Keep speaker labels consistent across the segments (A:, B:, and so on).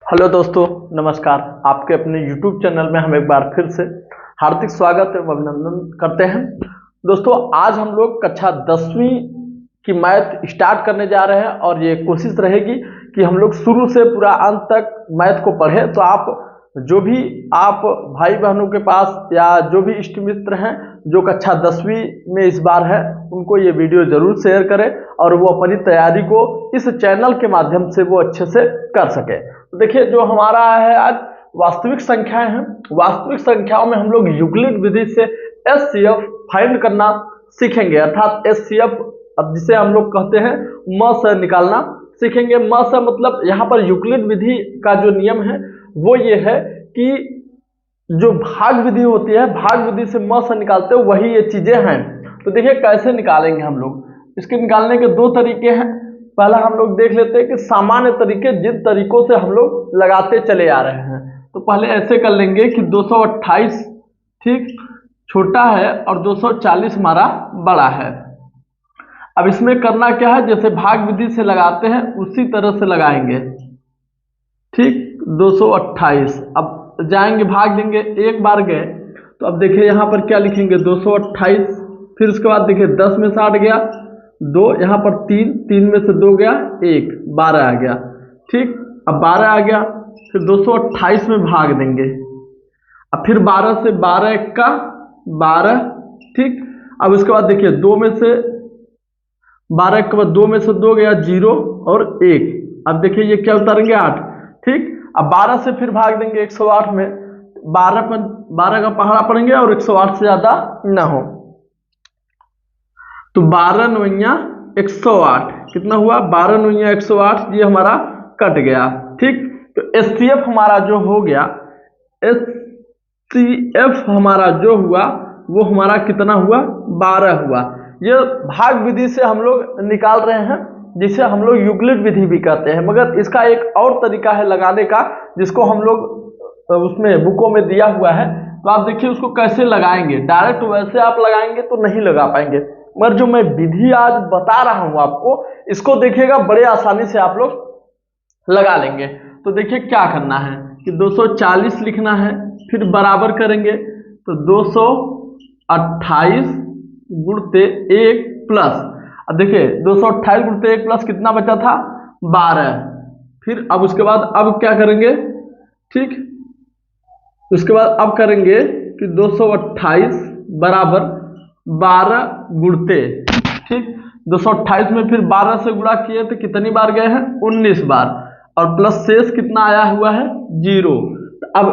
A: Hello दोस्तों, नमस्कार। आपके अपने YouTube चैनल में हम एक बार फिर से हार्दिक स्वागत एवं अभिनंदन करते हैं। दोस्तों, आज हम लोग कक्षा 10वीं की मैथ स्टार्ट करने जा रहे हैं और ये कोशिश रहेगी कि हम लोग शुरू से पूरा अंत तक मैथ को पढ़ें। तो आप जो भी आप भाई बहनों के पास या जो भी इष्ट मित्र हैं जो कक्षा 10वीं में इस बार है, उनको ये वीडियो जरूर शेयर करें और वो अपनी तैयारी को इस चैनल के माध्यम से वो अच्छे से कर सके। तो देखिए, जो हमारा है आज वास्तविक संख्याएं हैं। वास्तविक संख्याओं में हम लोग यूक्लिड विधि से एचसीएफ फाइंड करना सीखेंगे, अर्थात एचसीएफ जिसे हम लोग कहते हैं म से निकालना सीखेंगे। म से मतलब यहाँ पर यूक्लिड विधि का जो नियम है वो ये है कि जो भाग विधि होती है, भाग विधि से म से निकालते हो वही ये चीजें हैं। तो देखिए कैसे निकालेंगे हम लोग। इसके निकालने के दो तरीके हैं। पहला हम लोग देख लेते हैं कि सामान्य तरीके जिन तरीकों से हम लोग लगाते चले आ रहे हैं। तो पहले ऐसे कर लेंगे कि 228 ठीक छोटा है और 240 हमारा बड़ा है। अब इसमें करना क्या है, जैसे भाग विधि से लगाते हैं उसी तरह से लगाएंगे। ठीक 228, अब जाएंगे भाग देंगे, एक बार गए तो अब देखिए यहाँ पर क्या लिखेंगे 228। फिर उसके बाद देखिए 10 में से 8 गया 2, यहाँ पर 3, 3 में से 2 गया 1, 12 आ गया। ठीक, अब 12 आ गया, फिर 228 में भाग देंगे। अब फिर 12 से 12 का 12। ठीक, अब उसके बाद देखिए 2 में से 12 के बाद 2 में से 2 गया 0 और 1। अब देखिए ये क्या उतारेंगे 8। ठीक, अब 12 से फिर भाग देंगे 108 में। 12 का पहाड़ा पड़ेंगे और 108 से ज्यादा ना हो तो 12 9 108 कितना हुआ, 12 9 108, ये हमारा कट गया। ठीक, तो एचसीएफ हमारा जो हो गया, एचसीएफ हमारा जो हुआ वो हमारा कितना हुआ, 12 हुआ। ये भाग विधि से हम लोग निकाल रहे हैं, जिसे हम लोग यूक्लिड विधि भी कहते हैं। मगर इसका एक और तरीका है लगाने का, जिसको हम लोग उसमें बुकों में दिया हुआ है। तो आप देखिए उसको कैसे लगाएंगे। डायरेक्ट वैसे आप लगाएंगे तो नहीं लगा पाएंगे, मगर जो मैं विधि आज बता रहा हूं आपको, इसको देखिएगा बड़े आसानी से आप लोग लगा लेंगे। तो देखिए क्या करना है कि 240 लिखना है, फिर बराबर करेंगे तो 228 गुणते 1 प्लस, अब देखिए 228 गुणते 1 प्लस कितना बचा था 12। फिर अब उसके बाद अब क्या करेंगे, ठीक, उसके बाद अब करेंगे कि 228 बराबर 12 गुणते, ठीक, 228 में फिर 12 से गुणा किए तो कितनी बार गए हैं 19 बार, और प्लस शेष कितना आया हुआ है 0। अब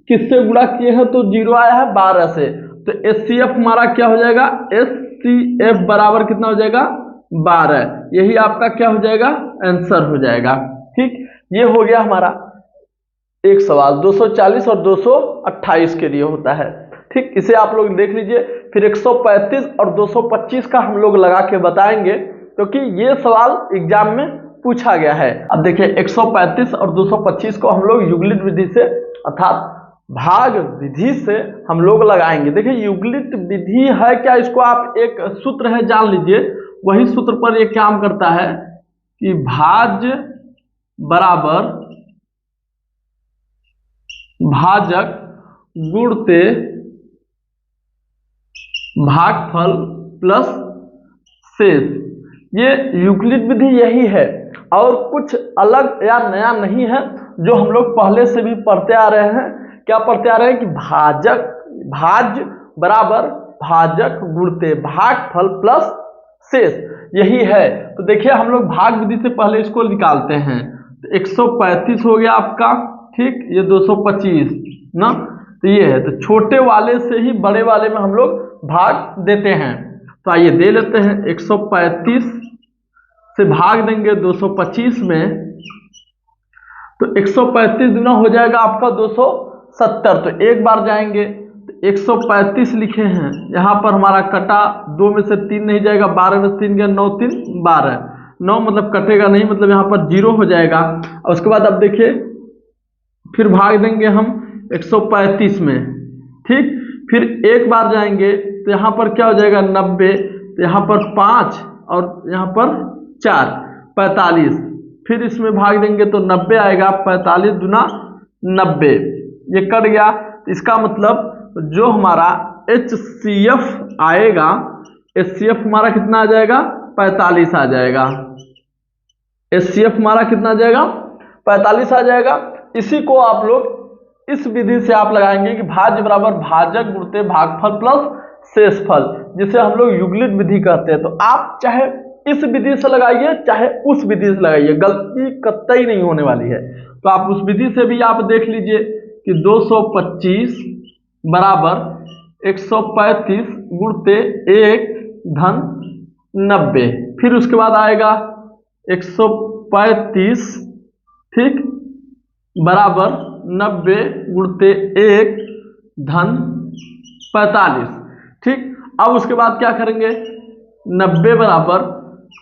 A: किससे गुणा किए हैं तो 0 आया है 12 से। तो एचसीएफ हमारा क्या हो जाएगा, एचसीएफ बराबर कितना हो जाएगा 12। यही आपका क्या हो जाएगा, आंसर हो जाएगा। ठीक, ये हो गया हमारा एक सवाल 240 और 228 के लिए होता है। ठीक, इसे आप लोग देख लीजिए। फिर 135 और 225 का हम लोग लगा के बताएंगे, क्योंकि ये सवाल एग्जाम में पूछा गया है। अब देखिए 135 और 225 को हम लोग यूक्लिड विधि से अर्थात भाग विधि से हम लोग लगाएंगे। देखिए यूक्लिड विधि है क्या, इसको आप एक सूत्र है जान लीजिए। वही सूत्र पर ये काम करता है कि भाज्य बराबर भाजक गुणते भागफल प्लस शेष। ये यूक्लिड विधि यही है और कुछ अलग या नया नहीं है, जो हम लोग पहले से भी पढ़ते आ रहे हैं। क्या पढ़ते आ रहे हैं कि भाज्य बराबर भाजक गुणते भागफल प्लस शेष, यही है। तो देखिए हम लोग भाग विधि से पहले इसको निकालते हैं। तो 135 हो गया आपका, ठीक, ये 225 ना, तो ये है। तो छोटे वाले से ही बड़े वाले में हम लोग भाग देते हैं। तो आइए दे लेते हैं, 135 से भाग देंगे 225 में, तो 135 गुना हो जाएगा आपका 270। तो एक बार जाएंगे तो 135 लिखे हैं, यहाँ पर हमारा कटा 2 में से 3 नहीं जाएगा, 12 में से 3 गया 9 3 12, 9 मतलब कटेगा नहीं, मतलब यहाँ पर 0 हो जाएगा। और उसके बाद अब देखिए फिर भाग देंगे हम 135 में, ठीक, फिर एक बार जाएंगे तो यहाँ पर क्या हो जाएगा 90, तो यहाँ पर 5 और यहाँ पर 4 45। फिर इसमें भाग देंगे तो 90 आएगा, 45 दूना 90, ये कट गया। इसका मतलब जो हमारा HCF आएगा, HCF हमारा कितना आ जाएगा, 45 आ जाएगा। HCF हमारा कितना आ जाएगा, 45 आ जाएगा। इसी को आप लोग इस विधि से आप लगाएंगे कि भाज्य बराबर भाजक गुणते भागफल प्लस शेषफल, जिसे हम लोग युगलित विधि कहते हैं। तो आप चाहे इस विधि से लगाइए चाहे उस विधि से लगाइए, गलती कतई नहीं होने वाली है। तो आप उस विधि से भी आप देख लीजिए कि 225 बराबर 135 गुणते 1 धन 90, फिर उसके बाद आएगा 135 ठीक बराबर 90 गुणते 1 धन 45 ठीक। अब उसके बाद क्या करेंगे, 90 बराबर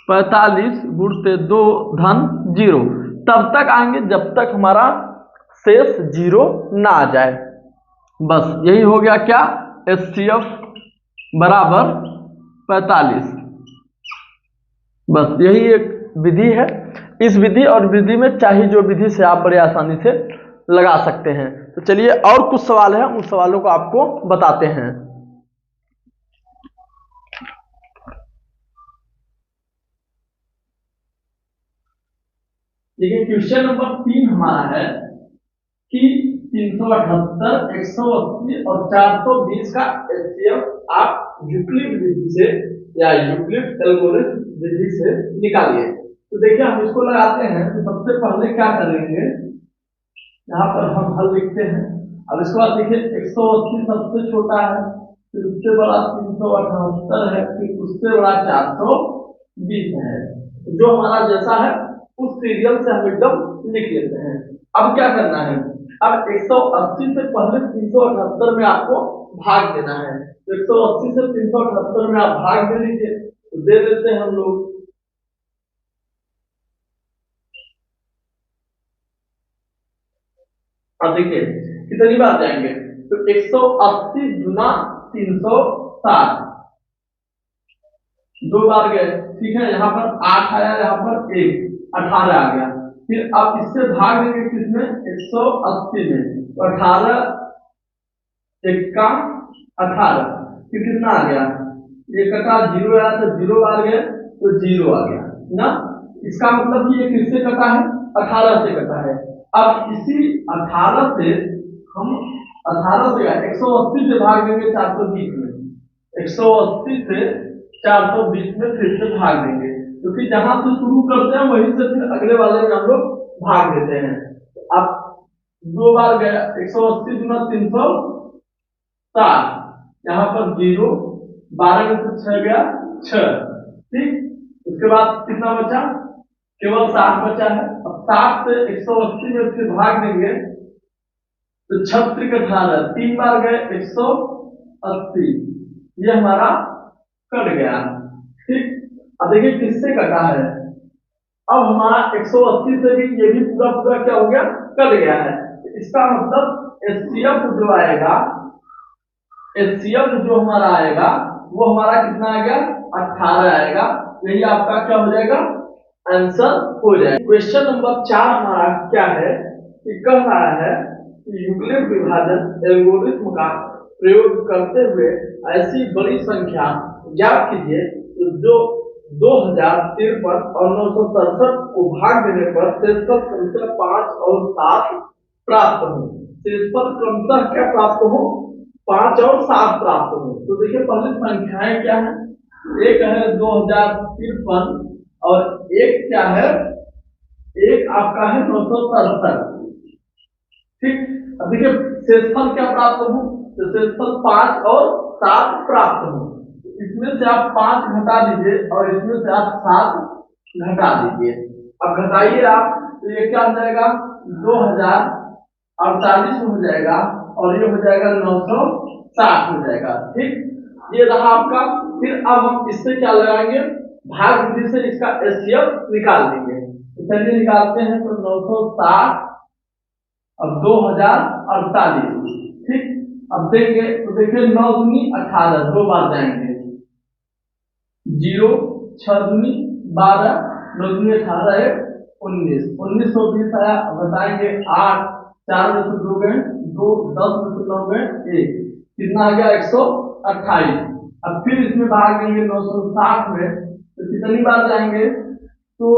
A: 45 गुणते 2 धन 0, तब तक आएंगे जब तक हमारा शेष 0 ना आ जाए। बस यही हो गया क्या, HCF बराबर 45। बस यही एक विधि है। इस विधि और विधि में चाहे जो विधि से आप बड़े आसानी से लगा सकते हैं। तो चलिए और कुछ सवाल है, उन सवालों को आपको बताते हैं। देखिए क्वेश्चन नंबर 3 हमारा है कि 378, 180 और 420 का HCF आप यूक्लिड विधि से या यूक्लिड एल्गोरिथम विधि से निकालिए। तो देखिए हम इसको लगाते हैं। तो सबसे पहले क्या करेंगे, यहाँ पर हम हल लिखते हैं। अब इसके बाद देखिए 180 सबसे छोटा है, फिर उससे बड़ा 378 है, फिर उससे बड़ा 420 है। जो हमारा जैसा है उस सीरियल से हम एकदम लिख लेते हैं। अब क्या करना है, अब 180 से पहले 378 में आपको भाग देना है। तो 180 से 378 में आप भाग दे दीजिए। तो दे देते हैं हम लोग, अब देखिए कितनी बार जाएंगे, तो 180 गुना 360, 2 बार गए ठीक है। यहाँ पर 8 आया, यहाँ पर 1, 18 आ गया। फिर आप इससे भाग देंगे किसमें, 180 में, तो 18 1 का 18, फिर कितना आ गया, ये कटा 0 आया तो 0 बार गए तो 0 आ गया ना। इसका मतलब कि ये किससे कटा है, 18 से कटा है। अब इसी 18 से हम 18 से 180 से भाग देंगे 420 में, 180 से 420 में फिर से भाग देंगे, क्योंकि तो जहां से शुरू करते हैं वहीं से फिर अगले वाले में हम लोग भाग देते हैं। अब 2 बार गया, 180 गुना 360, यहाँ पर 0, 12 में से 6 गया 6 ठीक। उसके बाद कितना बचा, केवल 60 बचा है। अब 60 से 180 में फिर भाग देंगे तो 36 18, 3 बार गए 180, ये हमारा कट गया ठीक। अब देखिए किससे कटा है, अब हमारा 180 से भी ये भी पूरा पूरा क्या हो गया, कट गया है। इसका मतलब HCF जो आएगा, HCF जो हमारा आएगा वो हमारा कितना आ गया, 18 आएगा। यही आपका क्या हो जाएगा, आंसर हो जाएगा। क्वेश्चन नंबर 4 हमारा क्या है कि कह रहा है कि यूक्लिड विभाजन एल्गोरिथम का प्रयोग करते हुए ऐसी बड़ी संख्या ज्ञात कीजिए तो जो 2053 और 967 को भाग देने पर शेषफल क्रमशः 5 और 7 प्राप्त हो। शेषफल क्रमशः क्या प्राप्त हो, 5 और 7 प्राप्त हो। तो देखिए पहले संख्याएं क्या है, एक है 2053 और एक क्या है, एक आपका है 967 ठीक। अब देखिए शेषफल क्या प्राप्त हो, तो शेषफल 5 और 7 प्राप्त हो। इसमें से आप 5 घटा दीजिए और इसमें से आप 7 घटा दीजिए। अब घटाइए आप, तो ये क्या हो जाएगा, 2048 हो जाएगा और ये हो जाएगा 960 हो जाएगा ठीक। ये रहा आपका। फिर अब हम इससे क्या लगाएंगे, भाग विधि से इसका HCF निकाल देंगे। तो चलिए निकालते हैं। तो 960 अब 2048 ठीक। अब देंगे तो देखिए 9 दूनी 18, 2 बार जाएंगे, 0 6 दूनी 12, 9 दूनी 18 है 1920 आया। अब बताएंगे 8, 4 में से 2 गए 2, 10 में से 9 गए 1, कितना आ गया 128। अब फिर इसमें भाग देंगे 960 में, तो कितनी बार जाएंगे, तो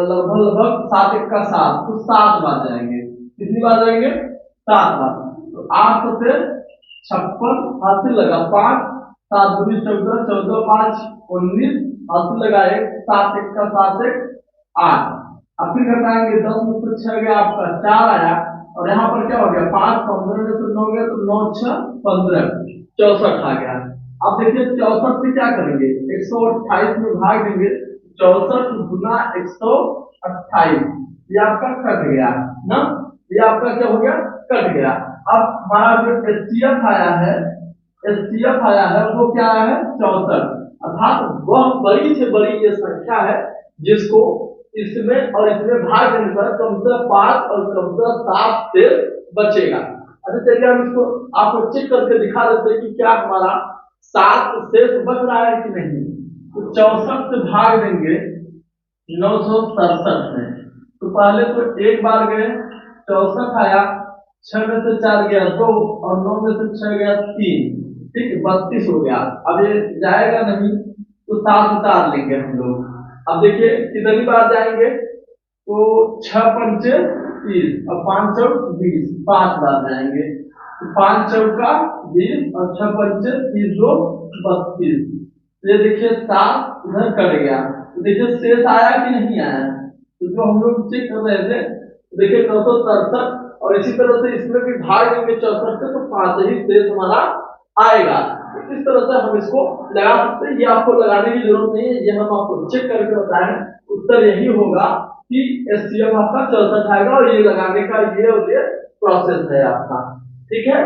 A: लगभग लगभग 7 1 का 7, तो 7 बार जाएंगे। कितनी बार जाएंगे, 7 बार। तो 8 से 56, हाथ से लगा 5, 7 दूनी 14, 14 5 19, हाथ से लगा 1, 7 1 का 7 1 8। अब फिर घटाएंगे 10 में से 6 गया आपका 4 आया, और यहाँ पर क्या हो गया 5, 15 में से 9 गया, तो 9 6 15, 64 आ गया। अब देखिए 64 से क्या करेंगे, 128 में भाग देंगे, 64 गुना 128, ये आपका कट गया ना, ये आपका क्या हो गया, कट गया। अब हमारा जो एचसीएफ आया है, एचसीएफ आया है वो क्या आया है 64, अर्थात वह बड़ी से बड़ी ये संख्या है जिसको इसमें और इसमें भाग देने पर कम से 5 और कम से 7 से बचेगा। अच्छा चलिए हम इसको आपको चेक करके दिखा देते हैं कि क्या हमारा 7 शेष बच रहा है कि नहीं। तो 64 से भाग देंगे 967 में, तो पहले तो एक बार गए 64 आया, 6 में से 4 गया 2, और 9 में से 6 गया 3, ठीक है 32 हो गया। अब ये जाएगा नहीं तो 7 उतार लेंगे हम लोग। अब देखिए कितनी बार जाएंगे, तो 6 पंचे 30 और 5 चौक 20, 5 बार जाएंगे। तो 5 चौका 20 और 6 पंचे 30 2 32। ये देखिए 7 इधर कट गया, तो देखिए शेष आया कि नहीं आया, तो जो हम लोग चेक कर रहे थे देखिए 967, और इसी तरह से इसमें भी भाग देंगे 64 से, तो 5 ही शेष हमारा आएगा। इस तरह से हम इसको लगा सकते हैं, ये आपको लगाने की जरूरत नहीं है, ये हम आपको चेक करके बताएं। उत्तर यही होगा कि एचसीएफ आपका 64 आएगा, और ये लगाने का ये और ये प्रोसेस है आपका, ठीक है।